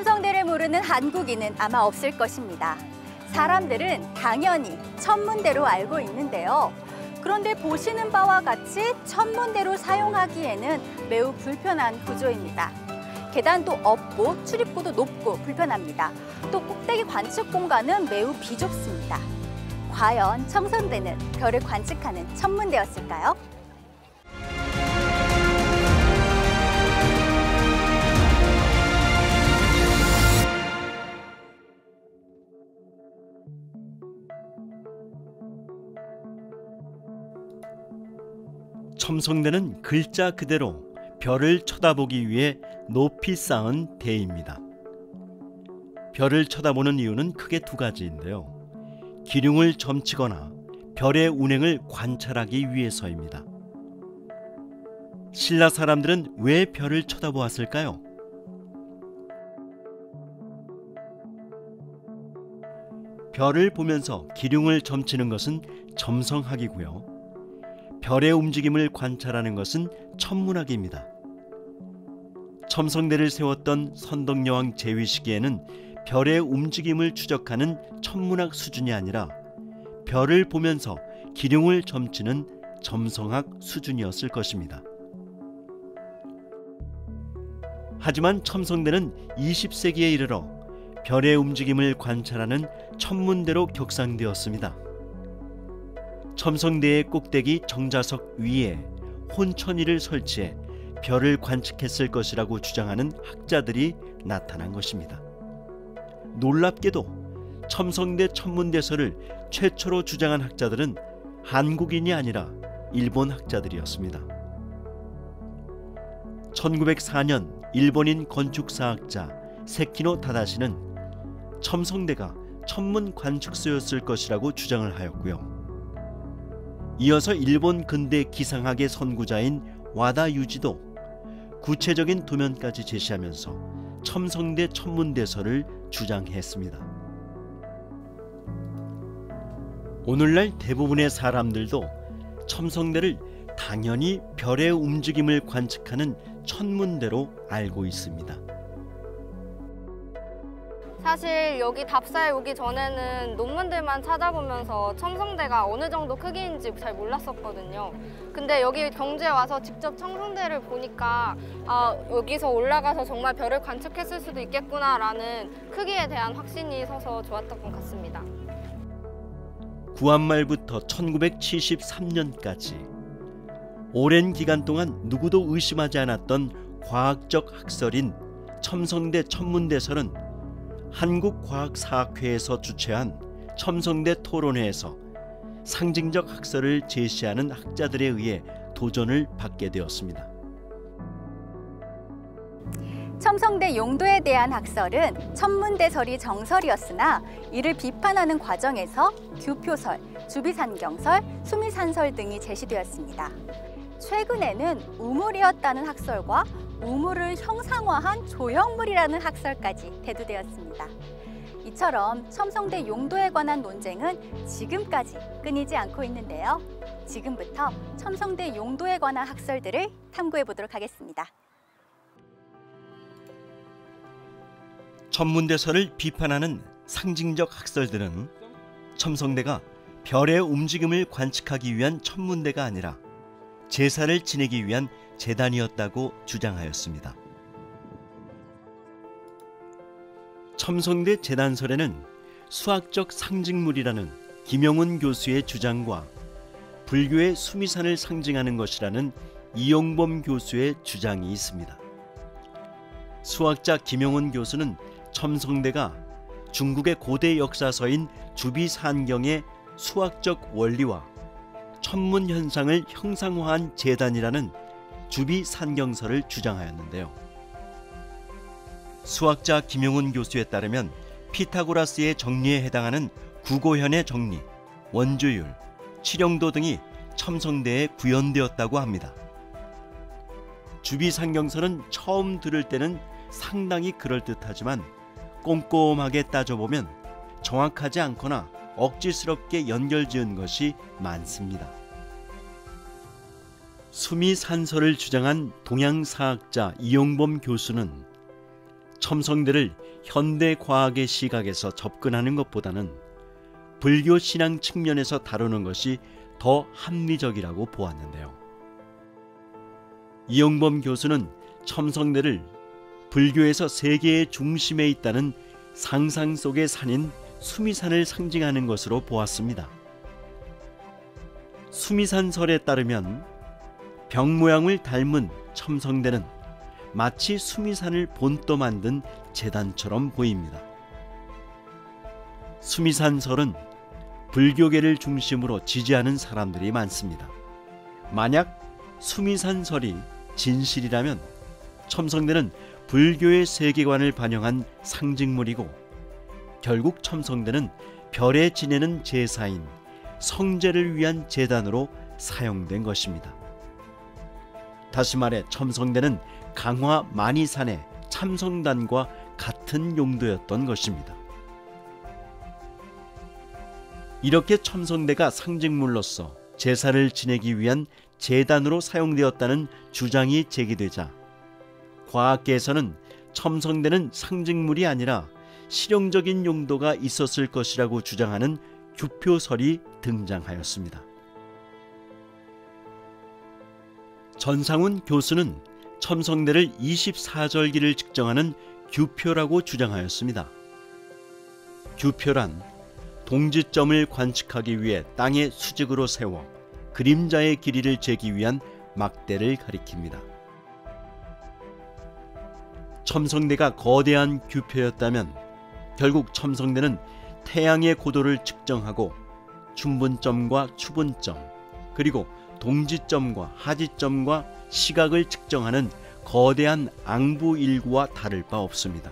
첨성대를 모르는 한국인은 아마 없을 것입니다. 사람들은 당연히 천문대로 알고 있는데요. 그런데 보시는 바와 같이 천문대로 사용하기에는 매우 불편한 구조입니다. 계단도 없고 출입구도 높고 불편합니다. 또 꼭대기 관측 공간은 매우 비좁습니다. 과연 첨성대는 별을 관측하는 천문대였을까요? 첨성대는 글자 그대로 별을 쳐다보기 위해 높이 쌓은 대입니다. 별을 쳐다보는 이유는 크게 두 가지인데요. 기륭을 점치거나 별의 운행을 관찰하기 위해서입니다. 신라 사람들은 왜 별을 쳐다보았을까요? 별을 보면서 기륭을 점치는 것은 점성학이고요. 별의 움직임을 관찰하는 것은 천문학입니다. 첨성대를 세웠던 선덕여왕 제위 시기에는 별의 움직임을 추적하는 천문학 수준이 아니라 별을 보면서 기륭을 점치는 점성학 수준이었을 것입니다. 하지만 첨성대는 20세기에 이르러 별의 움직임을 관찰하는 천문대로 격상되었습니다. 첨성대의 꼭대기 정자석 위에 혼천이를 설치해 별을 관측했을 것이라고 주장하는 학자들이 나타난 것입니다. 놀랍게도 첨성대 천문대설을 최초로 주장한 학자들은 한국인이 아니라 일본 학자들이었습니다. 1904년 일본인 건축사학자 세키노 타다시는 첨성대가 천문 관측소였을 것이라고 주장을 하였고요. 이어서 일본 근대 기상학의 선구자인 와다 유지도 구체적인 도면까지 제시하면서 첨성대 천문대설을 주장했습니다. 오늘날 대부분의 사람들도 첨성대를 당연히 별의 움직임을 관측하는 천문대로 알고 있습니다. 사실 여기 답사에 오기 전에는 논문들만 찾아보면서 첨성대가 어느 정도 크기인지 잘 몰랐었거든요. 근데 여기 경주에 와서 직접 첨성대를 보니까 여기서 올라가서 정말 별을 관측했을 수도 있겠구나라는 크기에 대한 확신이 서서 좋았던 것 같습니다. 구한말부터 1973년까지 오랜 기간 동안 누구도 의심하지 않았던 과학적 학설인 첨성대 천문대설은 한국과학사학회에서 주최한 첨성대 토론회에서 상징적 학설을 제시하는 학자들에 의해 도전을 받게 되었습니다. 첨성대 용도에 대한 학설은 천문대설이 정설이었으나 이를 비판하는 과정에서 규표설, 주비산경설, 수미산설 등이 제시되었습니다. 최근에는 우물이었다는 학설과 우물을 형상화한 조형물이라는 학설까지 대두되었습니다. 이처럼 첨성대 용도에 관한 논쟁은 지금까지 끊이지 않고 있는데요. 지금부터 첨성대 용도에 관한 학설들을 탐구해 보도록 하겠습니다. 천문대설을 비판하는 상징적 학설들은 첨성대가 별의 움직임을 관측하기 위한 천문대가 아니라 제사를 지내기 위한 제단이었다고 주장하였습니다. 첨성대 제단설에는 수학적 상징물이라는 김영훈 교수의 주장과 불교의 수미산을 상징하는 것이라는 이용범 교수의 주장이 있습니다. 수학자 김영훈 교수는 첨성대가 중국의 고대 역사서인 주비산경의 수학적 원리와 천문 현상을 형상화한 제단이라는 주비산경설을 주장하였는데요. 수학자 김용훈 교수에 따르면 피타고라스의 정리에 해당하는 구고현의 정리, 원주율, 칠영도 등이 첨성대에 구현되었다고 합니다. 주비산경설은 처음 들을 때는 상당히 그럴듯하지만 꼼꼼하게 따져보면 정확하지 않거나 억지스럽게 연결지은 것이 많습니다. 수미산설을 주장한 동양사학자 이용범 교수는 첨성대를 현대 과학의 시각에서 접근하는 것보다는 불교 신앙 측면에서 다루는 것이 더 합리적이라고 보았는데요. 이용범 교수는 첨성대를 불교에서 세계의 중심에 있다는 상상 속의 산인 수미산을 상징하는 것으로 보았습니다. 수미산설에 따르면 병 모양을 닮은 첨성대는 마치 수미산을 본떠 만든 제단처럼 보입니다. 수미산설은 불교계를 중심으로 지지하는 사람들이 많습니다. 만약 수미산설이 진실이라면 첨성대는 불교의 세계관을 반영한 상징물이고 결국 첨성대는 별에 지내는 제사인 성제를 위한 제단으로 사용된 것입니다. 다시 말해 첨성대는 강화 만이산의 참성단과 같은 용도였던 것입니다. 이렇게 첨성대가 상징물로서 제사를 지내기 위한 제단으로 사용되었다는 주장이 제기되자 과학계에서는 첨성대는 상징물이 아니라 실용적인 용도가 있었을 것이라고 주장하는 규표설이 등장하였습니다. 전상훈 교수는 첨성대를 24절기를 측정하는 규표라고 주장하였습니다. 규표란 동지점을 관측하기 위해 땅에 수직으로 세워 그림자의 길이를 재기 위한 막대를 가리킵니다. 첨성대가 거대한 규표였다면 결국 첨성대는 태양의 고도를 측정하고 중분점과 추분점 그리고 동지점과 하지점과 시각을 측정하는 거대한 앙부일구와 다를 바 없습니다.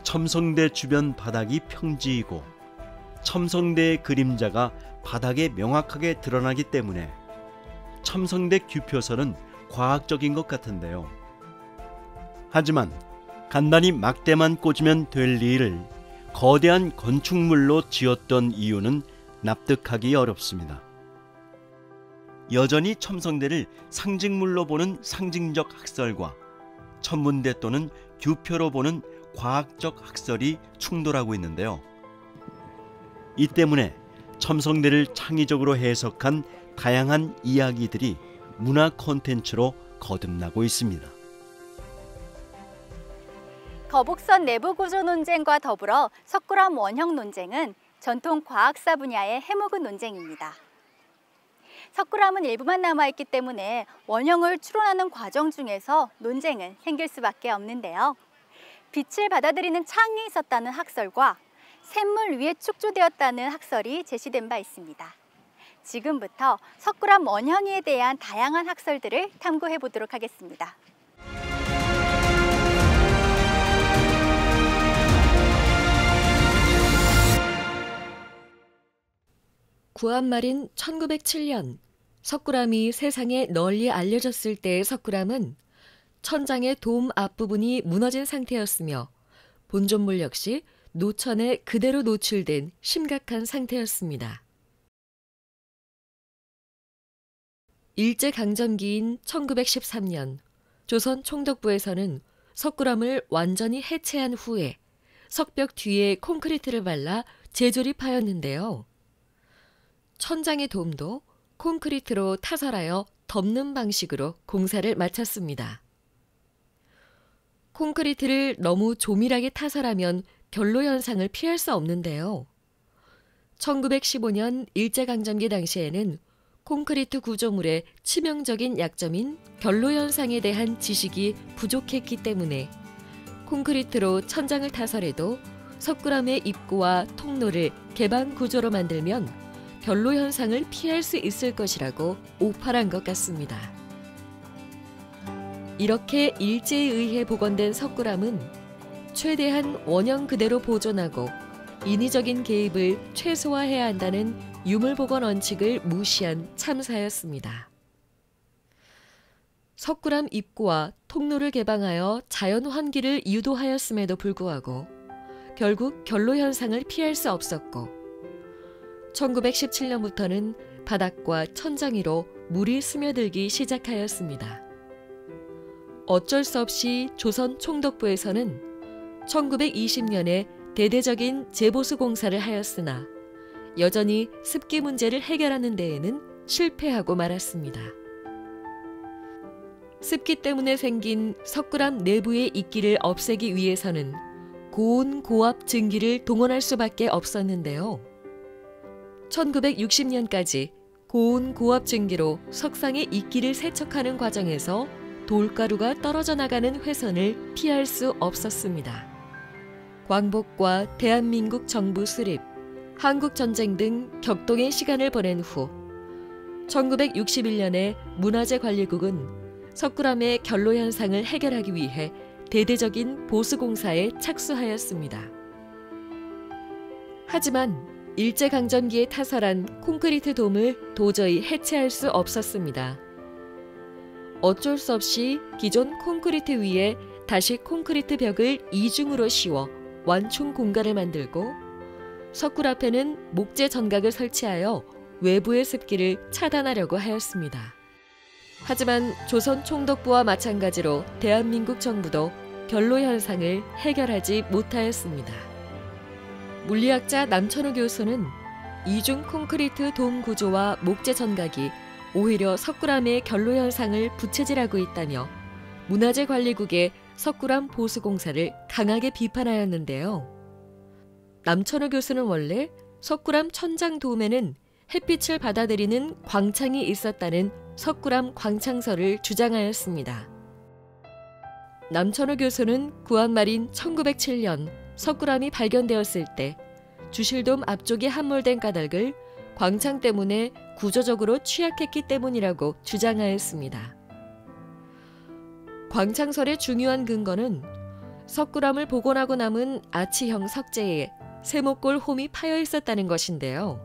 첨성대 주변 바닥이 평지이고 첨성대의 그림자가 바닥에 명확하게 드러나기 때문에 첨성대 규표설은 과학적인 것 같은데요. 하지만 간단히 막대만 꽂으면 될 일을 거대한 건축물로 지었던 이유는 납득하기 어렵습니다. 여전히 첨성대를 상징물로 보는 상징적 학설과 천문대 또는 규표로 보는 과학적 학설이 충돌하고 있는데요. 이 때문에 첨성대를 창의적으로 해석한 다양한 이야기들이 문화 콘텐츠로 거듭나고 있습니다. 거북선 내부 구조 논쟁과 더불어 석굴암 원형 논쟁은 전통 과학사 분야의 해묵은 논쟁입니다. 석굴암은 일부만 남아있기 때문에 원형을 추론하는 과정 중에서 논쟁은 생길 수밖에 없는데요. 빛을 받아들이는 창이 있었다는 학설과 샘물 위에 축조되었다는 학설이 제시된 바 있습니다. 지금부터 석굴암 원형에 대한 다양한 학설들을 탐구해 보도록 하겠습니다. 구한말인 1907년 석굴암이 세상에 널리 알려졌을 때의 석굴암은 천장의 돔 앞부분이 무너진 상태였으며 본존물 역시 노천에 그대로 노출된 심각한 상태였습니다. 일제강점기인 1913년 조선 총독부에서는 석굴암을 완전히 해체한 후에 석벽 뒤에 콘크리트를 발라 재조립하였는데요. 천장의 돔도 콘크리트로 타설하여 덮는 방식으로 공사를 마쳤습니다. 콘크리트를 너무 조밀하게 타설하면 결로 현상을 피할 수 없는데요. 1915년 일제강점기 당시에는 콘크리트 구조물의 치명적인 약점인 결로 현상에 대한 지식이 부족했기 때문에 콘크리트로 천장을 타설해도 석굴암의 입구와 통로를 개방 구조로 만들면 결로 현상을 피할 수 있을 것이라고 오판한 것 같습니다. 이렇게 일제에 의해 복원된 석굴암은 최대한 원형 그대로 보존하고 인위적인 개입을 최소화해야 한다는 유물복원 원칙을 무시한 참사였습니다. 석굴암 입구와 통로를 개방하여 자연 환기를 유도하였음에도 불구하고 결국 결로 현상을 피할 수 없었고 1917년부터는 바닥과 천장 위로 물이 스며들기 시작하였습니다. 어쩔 수 없이 조선 총독부에서는 1920년에 대대적인 재보수 공사를 하였으나 여전히 습기 문제를 해결하는 데에는 실패하고 말았습니다. 습기 때문에 생긴 석굴암 내부의 이끼를 없애기 위해서는 고온 고압 증기를 동원할 수밖에 없었는데요. 1960년까지 고온 고압 증기로 석상의 이끼를 세척하는 과정에서 돌가루가 떨어져 나가는 훼손을 피할 수 없었습니다. 광복과 대한민국 정부 수립, 한국전쟁 등 격동의 시간을 보낸 후 1961년에 문화재관리국은 석굴암의 결로 현상을 해결하기 위해 대대적인 보수공사에 착수하였습니다. 하지만 일제강점기에 타설한 콘크리트 돔을 도저히 해체할 수 없었습니다. 어쩔 수 없이 기존 콘크리트 위에 다시 콘크리트 벽을 이중으로 씌워 완충 공간을 만들고 석굴 앞에는 목재 전각을 설치하여 외부의 습기를 차단하려고 하였습니다. 하지만 조선 총독부와 마찬가지로 대한민국 정부도 결로 현상을 해결하지 못하였습니다. 물리학자 남천우 교수는 이중 콘크리트 돔 구조와 목재 전각이 오히려 석굴암의 결로 현상을 부채질하고 있다며 문화재관리국의 석굴암 보수공사를 강하게 비판하였는데요. 남천우 교수는 원래 석굴암 천장 돔에는 햇빛을 받아들이는 광창이 있었다는 석굴암 광창설을 주장하였습니다. 남천우 교수는 구한말인 1907년 석굴암이 발견되었을 때 주실돔 앞쪽에 함몰된 까닭을 광창 때문에 구조적으로 취약했기 때문이라고 주장하였습니다. 광창설의 중요한 근거는 석굴암을 복원하고 남은 아치형 석재에 세모골 홈이 파여 있었다는 것인데요.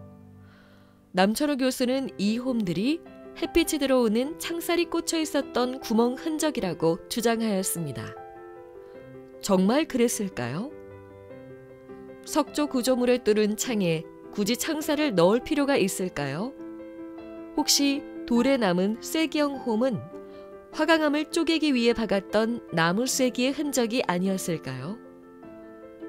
남천우 교수는 이 홈들이 햇빛이 들어오는 창살이 꽂혀 있었던 구멍 흔적이라고 주장하였습니다. 정말 그랬을까요? 석조 구조물을 뚫은 창에 굳이 창살을 넣을 필요가 있을까요? 혹시 돌에 남은 쐐기형 홈은 화강암을 쪼개기 위해 박았던 나무 쐐기의 흔적이 아니었을까요?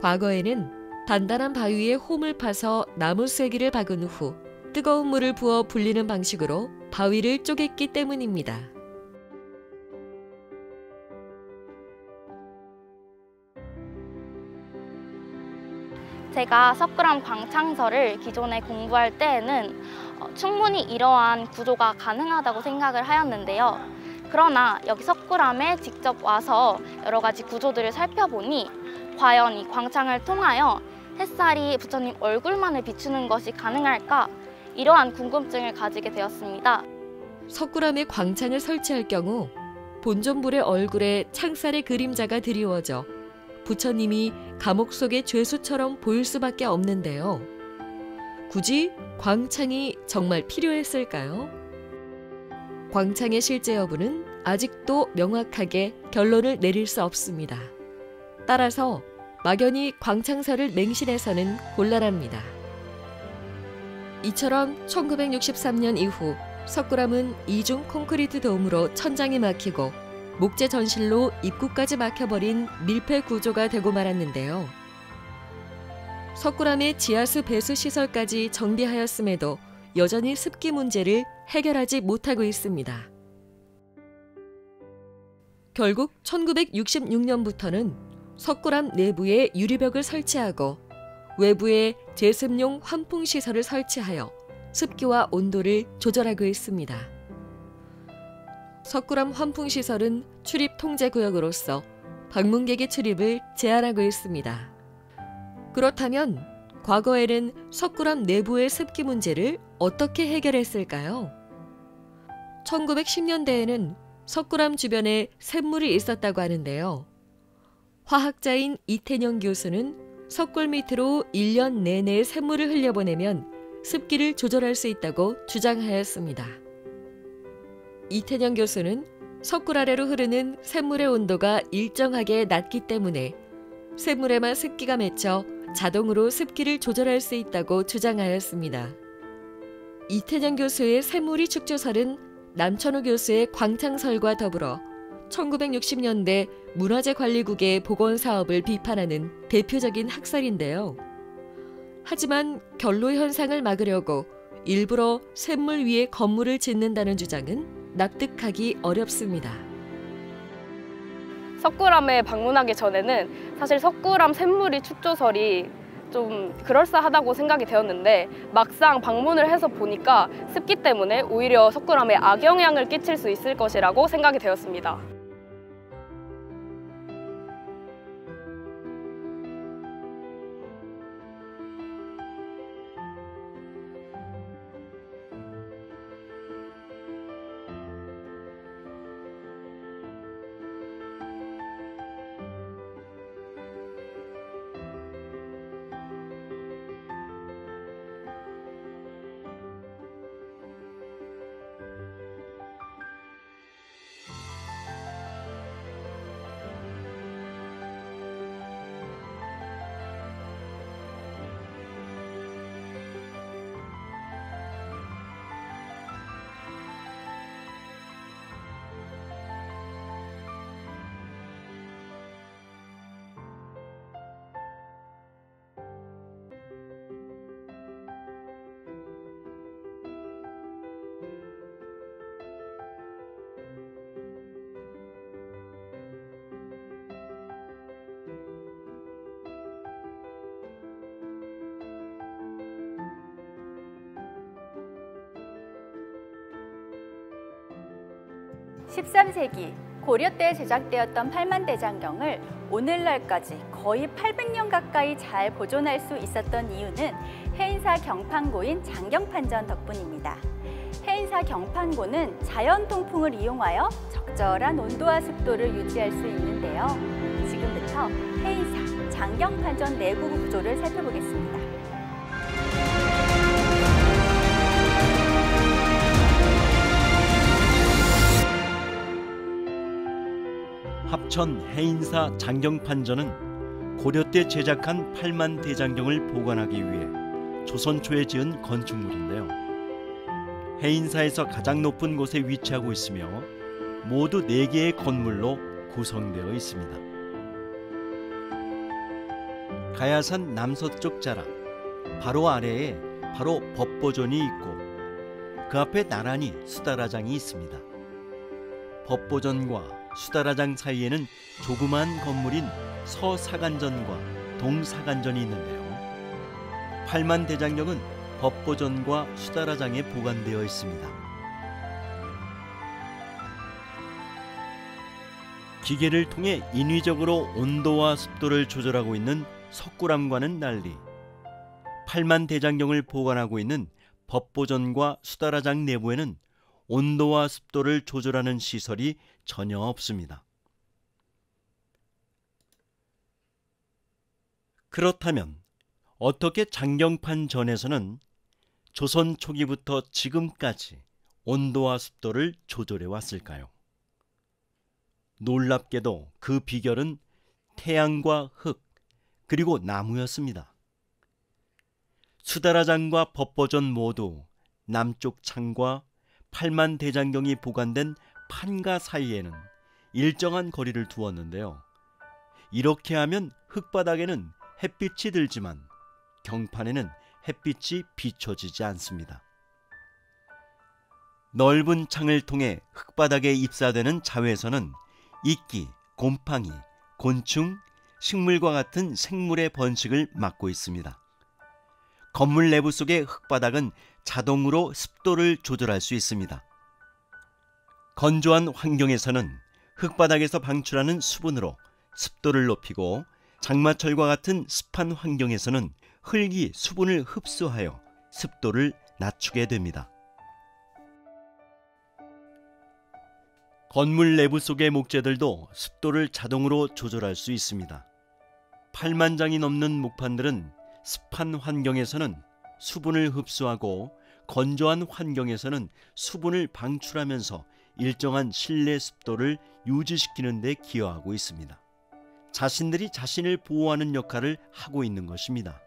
과거에는 단단한 바위에 홈을 파서 나무 쐐기를 박은 후 뜨거운 물을 부어 불리는 방식으로 바위를 쪼갰기 때문입니다. 제가 석굴암 광창설을 기존에 공부할 때에는 충분히 이러한 구조가 가능하다고 생각을 하였는데요. 그러나 여기 석굴암에 직접 와서 여러 가지 구조들을 살펴보니 과연 이 광창을 통하여 햇살이 부처님 얼굴만을 비추는 것이 가능할까? 이러한 궁금증을 가지게 되었습니다. 석굴암에 광창을 설치할 경우 본존불의 얼굴에 창살의 그림자가 드리워져 부처님이 감옥 속의 죄수처럼 보일 수밖에 없는데요. 굳이 광창이 정말 필요했을까요? 광창의 실제 여부는 아직도 명확하게 결론을 내릴 수 없습니다. 따라서 막연히 광창설을 맹신해서는 곤란합니다. 이처럼 1963년 이후 석굴암은 이중 콘크리트 돔으로 천장이 막히고 목재 전실로 입구까지 막혀버린 밀폐 구조가 되고 말았는데요. 석굴암의 지하수 배수 시설까지 정비하였음에도 여전히 습기 문제를 해결하지 못하고 있습니다. 결국 1966년부터는 석굴암 내부에 유리벽을 설치하고 외부에 제습용 환풍시설을 설치하여 습기와 온도를 조절하고 있습니다. 석굴암 환풍시설은 출입 통제구역으로서 방문객의 출입을 제한하고 있습니다. 그렇다면 과거에는 석굴암 내부의 습기 문제를 어떻게 해결했을까요? 1910년대에는 석굴암 주변에 샘물이 있었다고 하는데요. 화학자인 이태녕 교수는 석굴 밑으로 1년 내내 샘물을 흘려보내면 습기를 조절할 수 있다고 주장하였습니다. 이태녕 교수는 석굴 아래로 흐르는 샘물의 온도가 일정하게 낮기 때문에 샘물에만 습기가 맺혀 자동으로 습기를 조절할 수 있다고 주장하였습니다. 이태녕 교수의 샘물이 축조설은 남천우 교수의 광창설과 더불어 1960년대 문화재관리국의 복원 사업을 비판하는 대표적인 학설인데요. 하지만 결로 현상을 막으려고 일부러 샘물 위에 건물을 짓는다는 주장은 납득하기 어렵습니다. 석굴암에 방문하기 전에는 사실 석굴암 샘물이 축조설이 좀 그럴싸하다고 생각이 되었는데 막상 방문을 해서 보니까 습기 때문에 오히려 석굴암에 악영향을 끼칠 수 있을 것이라고 생각이 되었습니다. (13세기) 고려 때 제작되었던 팔만대장경을 오늘날까지 거의 800년 가까이 잘 보존할 수 있었던 이유는 해인사 경판고인 장경판전 덕분입니다. 해인사 경판고는 자연 통풍을 이용하여 적절한 온도와 습도를 유지할 수 있는데요. 지금부터 해인사 장경판전 내부 구조를 살펴보겠습니다. 합천 해인사 장경판전은 고려 때 제작한 팔만대장경을 보관하기 위해 조선 초에 지은 건축물인데요. 해인사에서 가장 높은 곳에 위치하고 있으며 모두 4개의 건물로 구성되어 있습니다. 가야산 남서쪽 자락, 바로 아래에 바로 법보존이 있고 그 앞에 나란히 수다라장이 있습니다. 법보존과 수다라장 사이에는 조그만 건물인 서사간전과 동사간전이 있는데요. 팔만대장경은 법보존과 수다라장에 보관되어 있습니다. 기계를 통해 인위적으로 온도와 습도를 조절하고 있는 석굴암과는 달리 팔만대장경을 보관하고 있는 법보존과 수다라장 내부에는 온도와 습도를 조절하는 시설이 전혀 없습니다. 그렇다면 어떻게 장경판전에서는 조선 초기부터 지금까지 온도와 습도를 조절해 왔을까요? 놀랍게도 그 비결은 태양과 흙 그리고 나무였습니다. 수다라장과 법보존 모두 남쪽 창과 팔만대장경이 보관된 판가 사이에는 일정한 거리를 두었는데요. 이렇게 하면 흙바닥에는 햇빛이 들지만 경판에는 햇빛이 비춰지지 않습니다. 넓은 창을 통해 흙바닥에 입사되는 자외선은 이끼, 곰팡이, 곤충, 식물과 같은 생물의 번식을 막고 있습니다. 건물 내부 속의 흙바닥은 자동으로 습도를 조절할 수 있습니다. 건조한 환경에서는 흙바닥에서 방출하는 수분으로 습도를 높이고 장마철과 같은 습한 환경에서는 흙이 수분을 흡수하여 습도를 낮추게 됩니다. 건물 내부 속의 목재들도 습도를 자동으로 조절할 수 있습니다. 8만 장이 넘는 목판들은 습한 환경에서는 수분을 흡수하고 건조한 환경에서는 수분을 방출하면서 일정한 실내 습도를 유지시키는 데 기여하고 있습니다. 자신들이 자신을 보호하는 역할을 하고 있는 것입니다.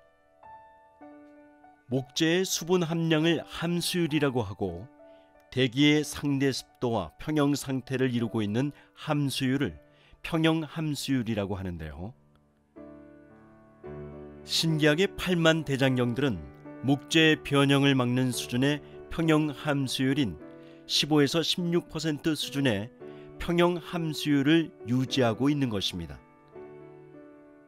목재의 수분 함량을 함수율이라고 하고 대기의 상대 습도와 평형 상태를 이루고 있는 함수율을 평형 함수율이라고 하는데요. 신기하게 8만 대장경들은 목재의 변형을 막는 수준의 평형 함수율인 15에서 16% 수준의 평형 함수율을 유지하고 있는 것입니다.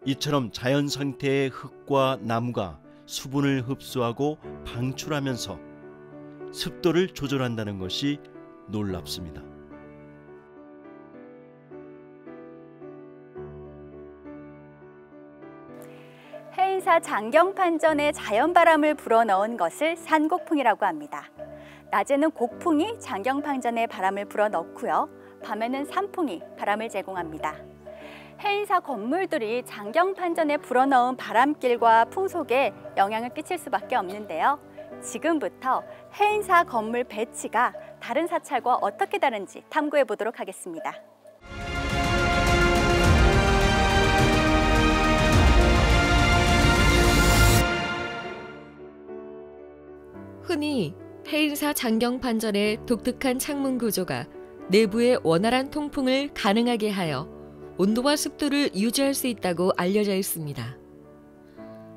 이처럼 자연 상태의 흙과 나무가 수분을 흡수하고 방출하면서 습도를 조절한다는 것이 놀랍습니다. 해인사 장경판전에 자연바람을 불어넣은 것을 산곡풍이라고 합니다. 낮에는 곡풍이 장경판전에 바람을 불어넣고요. 밤에는 산풍이 바람을 제공합니다. 해인사 건물들이 장경판전에 불어넣은 바람길과 풍속에 영향을 끼칠 수밖에 없는데요. 지금부터 해인사 건물 배치가 다른 사찰과 어떻게 다른지 탐구해 보도록 하겠습니다. 흔히 해인사 장경판전의 독특한 창문 구조가 내부의 원활한 통풍을 가능하게 하여 온도와 습도를 유지할 수 있다고 알려져 있습니다.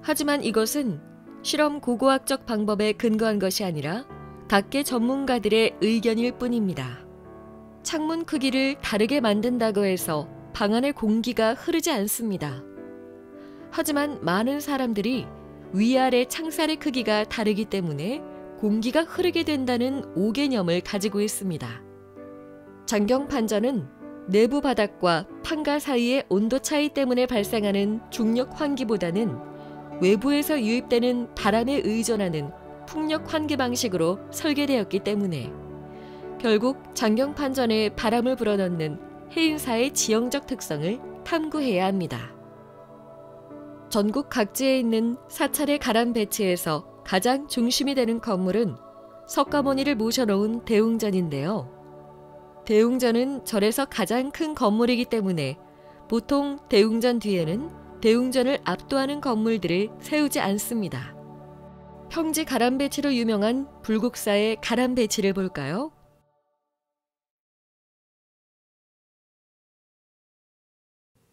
하지만 이것은 실험 고고학적 방법에 근거한 것이 아니라 닭계 전문가들의 의견일 뿐입니다. 창문 크기를 다르게 만든다고 해서 방 안의 공기가 흐르지 않습니다. 하지만 많은 사람들이 위아래 창살의 크기가 다르기 때문에 공기가 흐르게 된다는 오개념을 가지고 있습니다. 장경판전은 내부 바닥과 판가 사이의 온도 차이 때문에 발생하는 중력 환기보다는 외부에서 유입되는 바람에 의존하는 풍력 환기 방식으로 설계되었기 때문에 결국 장경판전에 바람을 불어넣는 해인사의 지형적 특성을 탐구해야 합니다. 전국 각지에 있는 사찰의 가람 배치에서 가장 중심이 되는 건물은 석가모니를 모셔놓은 대웅전인데요. 대웅전은 절에서 가장 큰 건물이기 때문에 보통 대웅전 뒤에는 대웅전을 압도하는 건물들을 세우지 않습니다. 평지 가람 배치로 유명한 불국사의 가람 배치를 볼까요?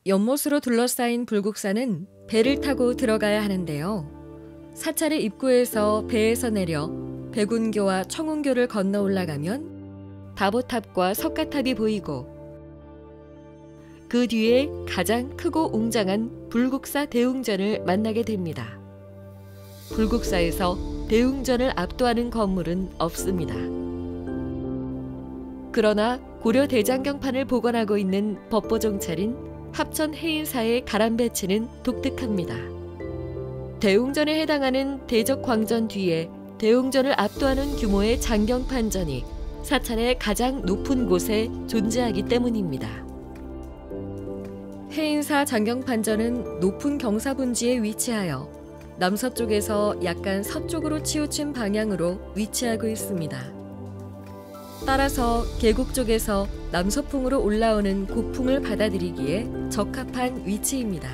연못으로 둘러싸인 불국사는 배를 타고 들어가야 하는데요. 사찰의 입구에서 배에서 내려 백운교와 청운교를 건너 올라가면 다보탑과 석가탑이 보이고 그 뒤에 가장 크고 웅장한 불국사 대웅전을 만나게 됩니다. 불국사에서 대웅전을 압도하는 건물은 없습니다. 그러나 고려 대장경판을 복원하고 있는 법보종찰인 합천 해인사의 가람 배치는 독특합니다. 대웅전에 해당하는 대적광전 뒤에 대웅전을 압도하는 규모의 장경판전이 사찰의 가장 높은 곳에 존재하기 때문입니다. 해인사 장경판전은 높은 경사분지에 위치하여 남서쪽에서 약간 서쪽으로 치우친 방향으로 위치하고 있습니다. 따라서 계곡 쪽에서 남서풍으로 올라오는 고풍을 받아들이기에 적합한 위치입니다.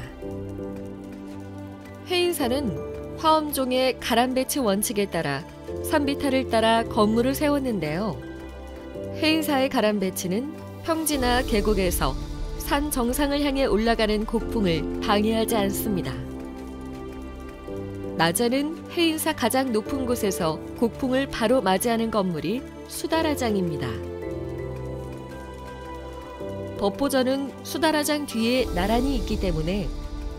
해인사는 화엄종의 가람 배치 원칙에 따라 산비탈을 따라 건물을 세웠는데요. 해인사의 가람 배치는 평지나 계곡에서 산 정상을 향해 올라가는 고풍을 방해하지 않습니다. 낮에는 해인사 가장 높은 곳에서 고풍을 바로 맞이하는 건물이 수다라장입니다. 법보전은 수다라장 뒤에 나란히 있기 때문에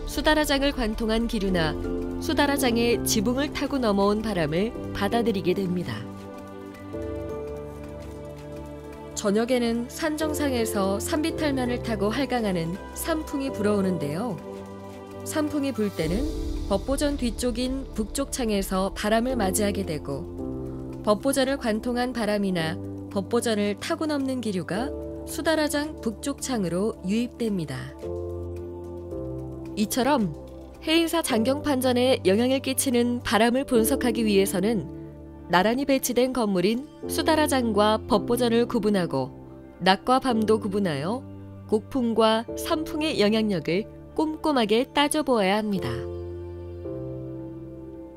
수다라장을 관통한 기류나 수다라장의 지붕을 타고 넘어온 바람을 받아들이게 됩니다. 저녁에는 산 정상에서 산비탈면을 타고 활강하는 산풍이 불어오는데요. 산풍이 불 때는 법보전 뒤쪽인 북쪽 창에서 바람을 맞이하게 되고 법보전을 관통한 바람이나 법보전을 타고 넘는 기류가 수다라장 북쪽 창으로 유입됩니다. 이처럼 해인사 장경판전에 영향을 끼치는 바람을 분석하기 위해서는 나란히 배치된 건물인 수다라장과 법보전을 구분하고 낮과 밤도 구분하여 곡풍과 산풍의 영향력을 꼼꼼하게 따져보아야 합니다.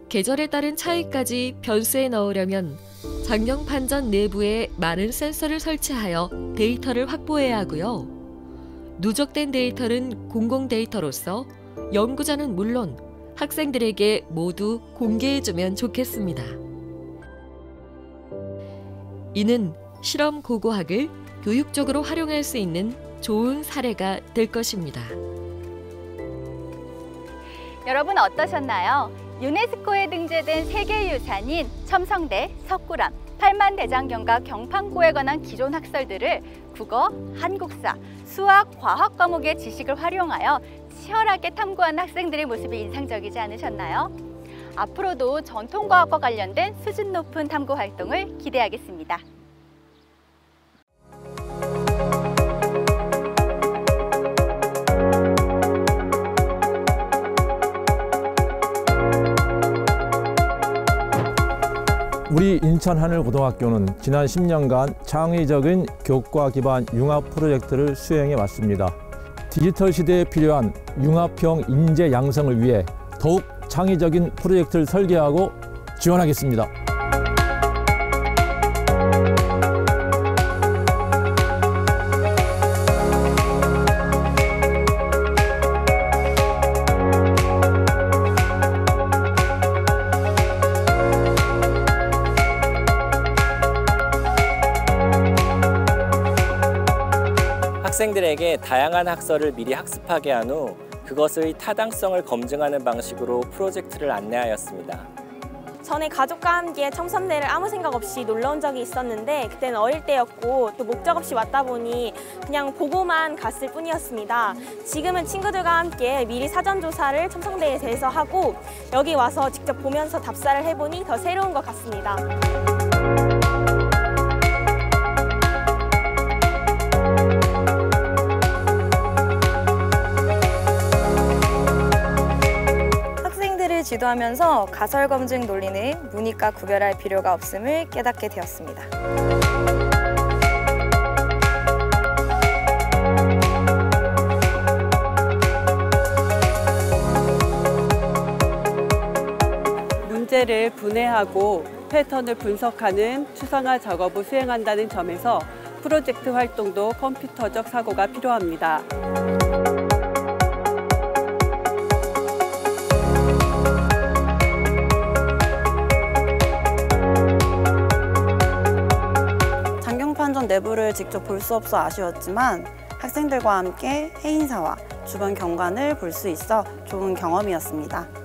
계절에 따른 차이까지 변수에 넣으려면 장경 판전 내부에 많은 센서를 설치하여 데이터를 확보해야 하고요. 누적된 데이터는 공공 데이터로서 연구자는 물론 학생들에게 모두 공개해주면 좋겠습니다. 이는 실험 고고학을 교육적으로 활용할 수 있는 좋은 사례가 될 것입니다. 여러분 어떠셨나요? 유네스코에 등재된 세계유산인 첨성대, 석굴암, 팔만대장경과 경판고에 관한 기존 학설들을 국어, 한국사, 수학, 과학 과목의 지식을 활용하여 치열하게 탐구하는 학생들의 모습이 인상적이지 않으셨나요? 앞으로도 전통과학과 관련된 수준 높은 탐구 활동을 기대하겠습니다. 우리 인천하늘고등학교는 지난 10년간 창의적인 교과 기반 융합 프로젝트를 수행해 왔습니다. 디지털 시대에 필요한 융합형 인재 양성을 위해 더욱 창의적인 프로젝트를 설계하고 지원하겠습니다. 학생들에게 다양한 학설을 미리 학습하게 한 후 그것의 타당성을 검증하는 방식으로 프로젝트를 안내하였습니다. 전에 가족과 함께 첨성대를 아무 생각 없이 놀러 온 적이 있었는데 그때는 어릴 때였고 또 목적 없이 왔다 보니 그냥 보고만 갔을 뿐이었습니다. 지금은 친구들과 함께 미리 사전 조사를 첨성대에 대해서 하고 여기 와서 직접 보면서 답사를 해보니 더 새로운 것 같습니다. 지도하면서 가설 검증 논리는 문이과 구별할 필요가 없음을 깨닫게 되었습니다. 문제를 분해하고 패턴을 분석하는 추상화 작업을 수행한다는 점에서 프로젝트 활동도 컴퓨터적 사고가 필요합니다. 판전 내부를 직접 볼 수 없어 아쉬웠지만 학생들과 함께 해인사와 주변 경관을 볼 수 있어 좋은 경험이었습니다.